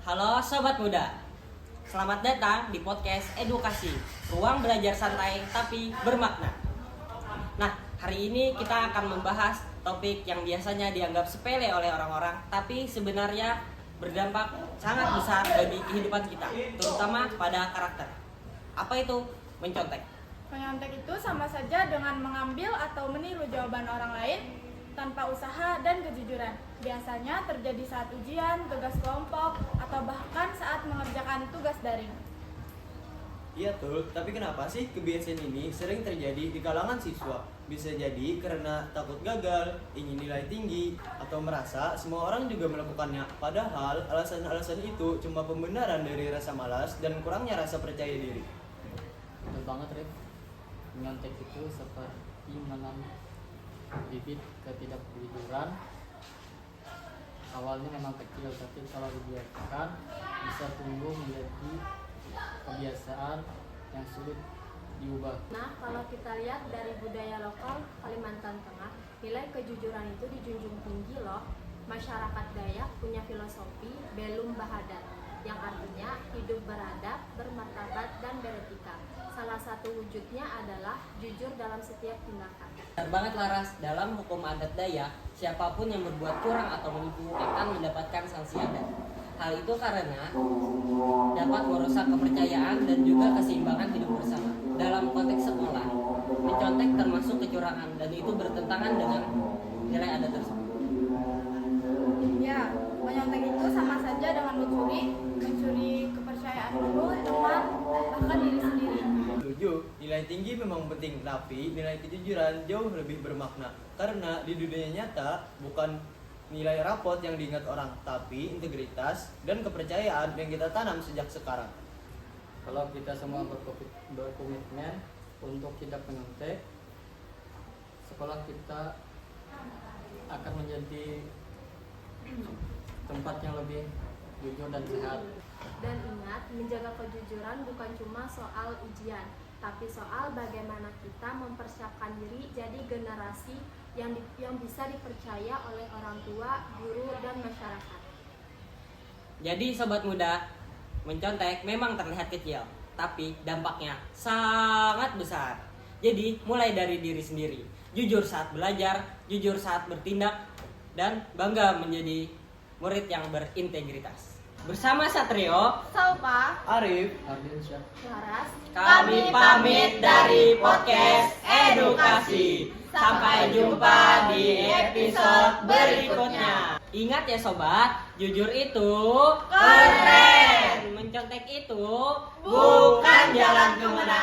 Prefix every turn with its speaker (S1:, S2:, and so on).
S1: Halo Sobat Muda, selamat datang di podcast edukasi, ruang belajar santai tapi bermakna. Nah, hari ini kita akan membahas topik yang biasanya dianggap sepele oleh orang-orang, tapi sebenarnya berdampak sangat besar bagi kehidupan kita, terutama pada karakter. Apa itu mencontek?
S2: Menyontek itu sama saja dengan mengambil atau meniru jawaban orang lain tanpa usaha dan kejujuran. Biasanya terjadi saat ujian, tugas kelompok, atau bahkan saat mengerjakan tugas daring.
S3: Iya tuh, tapi kenapa sih kebiasaan ini sering terjadi di kalangan siswa? Bisa jadi karena takut gagal, ingin nilai tinggi, atau merasa semua orang juga melakukannya. Padahal alasan-alasan itu cuma pembenaran dari rasa malas dan kurangnya rasa percaya diri.
S4: Betul banget, Rip. Menyontek itu seperti menanam bibit ketidakjujuran. Awalnya memang kecil, tapi kalau dibiarkan bisa tumbuh menjadi kebiasaan yang sulit diubah.
S5: Nah, kalau kita lihat dari budaya lokal Kalimantan Tengah, nilai kejujuran itu dijunjung tinggi loh. Masyarakat Dayak punya filosofi belum bahadat, yang artinya hidup beradab, bermartabat, dan beretika. Salah satu wujudnya adalah jujur dalam setiap tindakan.
S1: Benar banget Laras, dalam hukum adat Dayak, siapapun yang berbuat curang atau menipu akan mendapatkan sanksi adat. Hal itu karena dapat merusak kepercayaan dan juga keseimbangan hidup bersama. Dalam konteks sekolah, mencontek termasuk kecurangan dan itu bertentangan dengan nilai adat tersebut.
S2: Ya, menyontek itu sama saja dengan mencuri kepercayaan guru, teman, bahkan diri sendiri.
S3: Setuju, nilai tinggi memang penting, tapi nilai kejujuran jauh lebih bermakna. Karena di dunia nyata bukan nilai rapot yang diingat orang, tapi integritas dan kepercayaan yang kita tanam sejak sekarang.
S4: Kalau kita semua berkomitmen untuk tidak menyontek, sekolah kita akan menjadi tempat yang lebih jujur dan sehat.
S5: Dan ingat, menjaga kejujuran bukan cuma soal ujian, tapi soal bagaimana kita mempersiapkan diri jadi generasi yang bisa dipercaya oleh orang tua, guru, dan masyarakat.
S1: Jadi Sobat Muda, mencontek memang terlihat kecil, tapi dampaknya sangat besar. Jadi mulai dari diri sendiri, jujur saat belajar, jujur saat bertindak, dan bangga menjadi murid yang berintegritas. Bersama Satrio,
S2: Salpa,
S3: Arif,
S4: Ardiansyah.
S5: Laras,
S1: kami pamit dari podcast edukasi. Sampai jumpa di episode berikutnya. Ingat ya sobat, jujur itu
S2: keren.
S1: Mencontek itu bukan jalan kemenangan.